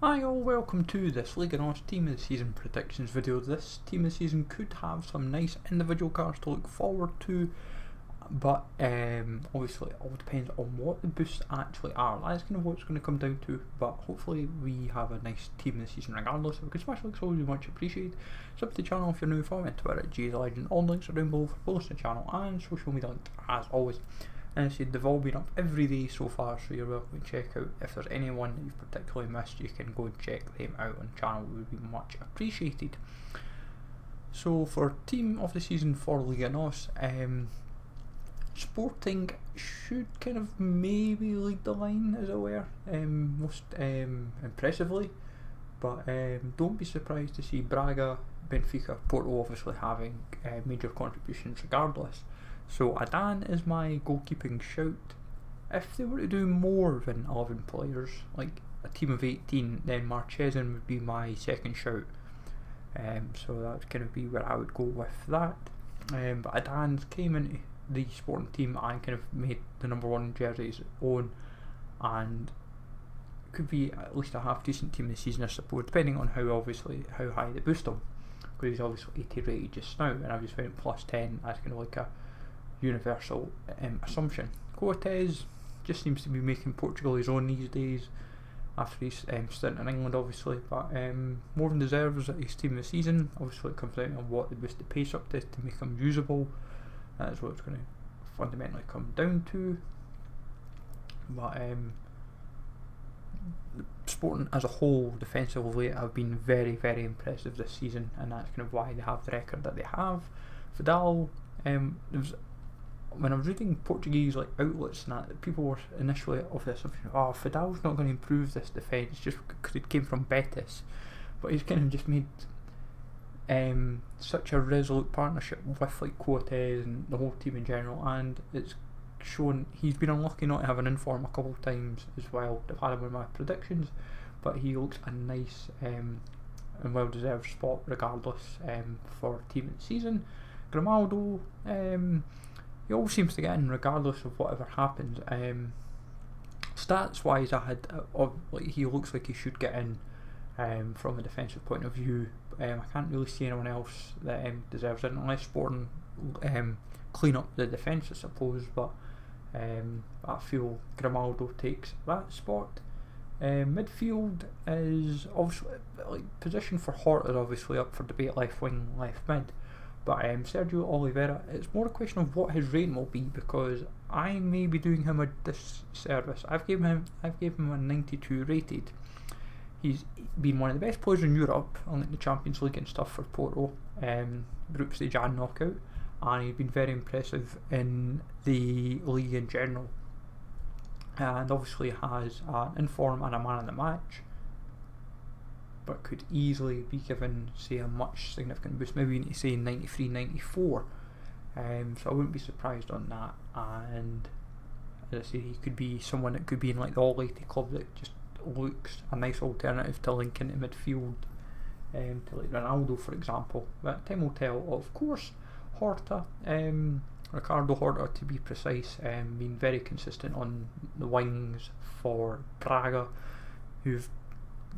Hi all, welcome to this Liga NOS Team of the Season Predictions video. This Team of the Season could have some nice individual cards to look forward to, but obviously it all depends on what the boosts actually are. That's kind of what it's going to come down to, but hopefully we have a nice Team of the Season regardless. Because smash likes always much appreciated. Sub to the channel if you're new, follow me on Twitter at GSLegend. All links are down below for both the channel and social media links as always. And they've all been up every day so far, so you're welcome to check out. If there's anyone that you've particularly missed, you can go and check them out on the channel, it would be much appreciated. So for Team of the Season for Liga NOS, Sporting should kind of maybe lead the line, as it were, most impressively, but don't be surprised to see Braga, Benfica, Porto obviously having major contributions regardless. So Adan is my goalkeeping shout. If they were to do more than 11 players, like a team of 18, then Marchesin would be my second shout. So that would kind of be where I would go with that. But Adan's came into the Sporting team and kind of made the number one jersey his own, and could be at least a half decent team this season, I suppose, depending on how high they boost him. Because he's obviously 80 rated just now, and I've just went plus 10 as kind of like a universal assumption. Cortez just seems to be making Portugal his own these days after his stint in England obviously, but more than deserves his team of the season. Obviously it comes down to what they boost the pace up to make him usable. That's what it's going to fundamentally come down to. But Sporting as a whole defensively have been very, very impressive this season, and that's kind of why they have the record that they have. Vidal, when I was reading Portuguese outlets and that, people were initially of this, Vidal's not going to improve this defence just because it came from Betis, but he's kind of just made such a resolute partnership with Cortez and the whole team in general, and it's shown he's been unlucky not to have an inform a couple of times as well. I've had him in my predictions, but he looks a nice and well deserved spot regardless for team of the season. Grimaldo, he always seems to get in regardless of whatever happens. Stats wise, he looks like he should get in from a defensive point of view. I can't really see anyone else that deserves it unless Sporting clean up the defence, I suppose, but I feel Grimaldo takes that spot. Midfield is obviously position for Hort is obviously up for debate, left wing, left mid. But Sergio Oliveira, it's more a question of what his rating will be, because I may be doing him a disservice. I've given him a 92 rated. He's been one of the best players in Europe on the Champions League and stuff for Porto, group stage and knockout, and he's been very impressive in the league in general. And obviously has an inform and a man of the match, but could easily be given, say, a much significant boost. Maybe we need to say 93, 94. So I wouldn't be surprised on that. And as I say, he could be someone that could be in the All 80 club that just looks a nice alternative to link into midfield, to Ronaldo for example. But time will tell. Of course, Horta, Ricardo Horta to be precise, been very consistent on the wings for Braga, who've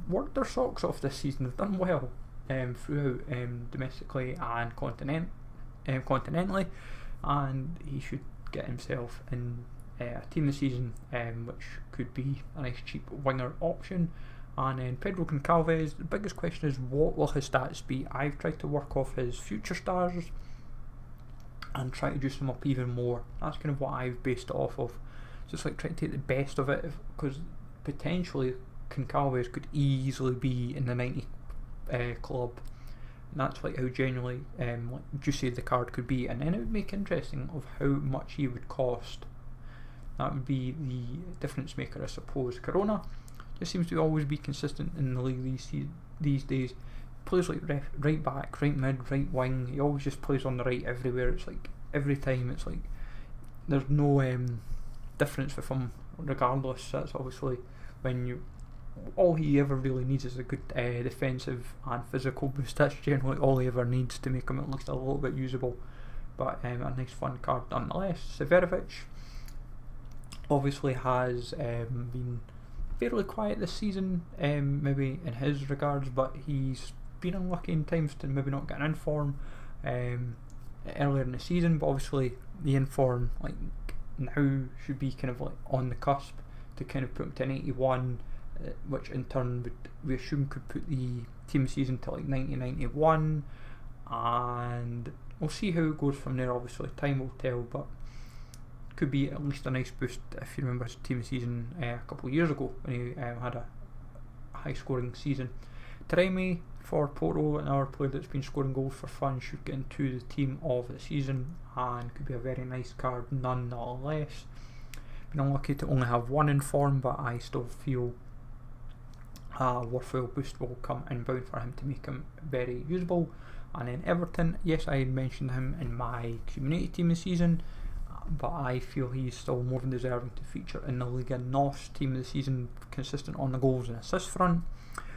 worked their socks off this season. They've done well throughout domestically and continentally, and he should get himself in a team this season, which could be a nice cheap winger option. And then Pedro Goncalves, the biggest question is what will his stats be. I've tried to work off his future stars and try to juice them up even more. That's kind of what I've based it off of, just trying to take the best of it, because potentially Goncalves could easily be in the 90 club, and that's how genuinely juicy the card could be. And then it would make interesting of how much he would cost. That would be the difference maker, I suppose. Corona just seems to always be consistent in the league these days. Plays right back, right mid, right wing. He always just plays on the right everywhere. It's every time it's there's no difference with him regardless. That's obviously when all he ever really needs is a good defensive and physical boost. That's generally all he ever needs to make him at least a little bit usable. But a nice fun card nonetheless. Severovic obviously has been fairly quiet this season, maybe in his regards, but he's been unlucky in times to maybe not get an inform earlier in the season, but obviously the inform like now should be kind of like on the cusp to kind of put him to an 81, which in turn would, we assume, could put the team season to like 90-91, and we'll see how it goes from there. Obviously time will tell, but could be at least a nice boost if you remember his team season a couple of years ago when he had a high scoring season. Taremi for Porto, another player that's been scoring goals for fun, should get into the team of the season and could be a very nice card nonetheless. Been unlucky to only have one in form, but I still feel a worthwhile boost will come inbound for him to make him very usable. And then Everton, yes, I mentioned him in my community team this season, but I feel he's still more than deserving to feature in the Liga NOS team of the season, consistent on the goals and assist front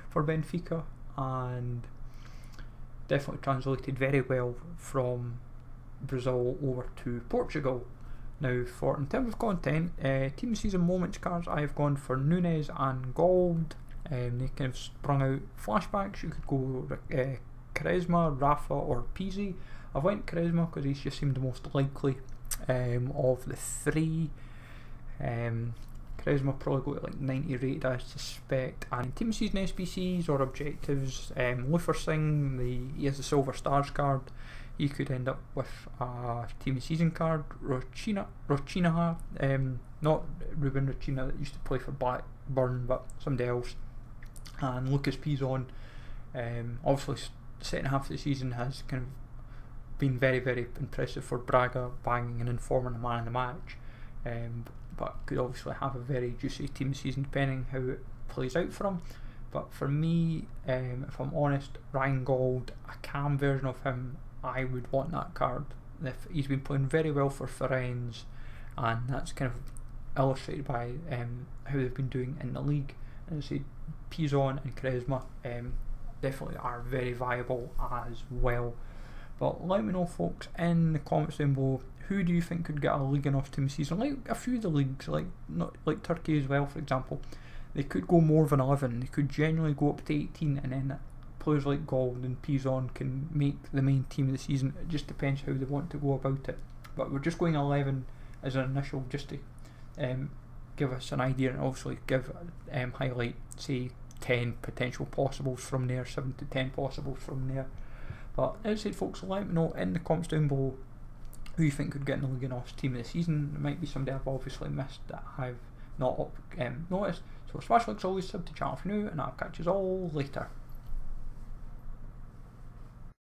for Benfica, and definitely translated very well from Brazil over to Portugal. Now, for in terms of content, team of season moments cards, I've gone for Nunes and Gold. They kind of sprung out flashbacks. You could go Charisma, Rafa or Pizzi. I went Charisma because he's just seemed the most likely of the three. Charisma probably go to like 90 rated, I suspect. And team season SBCs or objectives, Luther Singh, he has the Silver Stars card. He could end up with a team season card. Rochinaha, not Ruben Rochina that used to play for Blackburn, but somebody else. And Lucas Pizon, obviously the second half of the season has kind of been very, very impressive for Braga, banging an informer and a man of the match, but could obviously have a very juicy team season depending how it plays out for him. But for me, if I'm honest, Ryan Gold, a cam version of him, I would want that card. If he's been playing very well for Firenze, and that's kind of illustrated by how they've been doing in the league. And I say Pizon and Charisma definitely are very viable as well. But let me know, folks, in the comments down below, who do you think could get a Liga NOS team season? Like a few of the leagues, like Turkey as well, for example, they could go more than 11. They could genuinely go up to 18, and then players like Gold and Pizon can make the main team of the season. It just depends how they want to go about it. But we're just going 11 as an initial, just to give us an idea, and obviously give highlight, say, 10 potential possibles from there, 7 to 10 possibles from there. But as I said, folks, let me know in the comments down below who you think could get in the Liga NOS team of the season. There might be somebody I've obviously missed that I've not noticed. So smash like always, sub to the channel for now, and I'll catch you all later.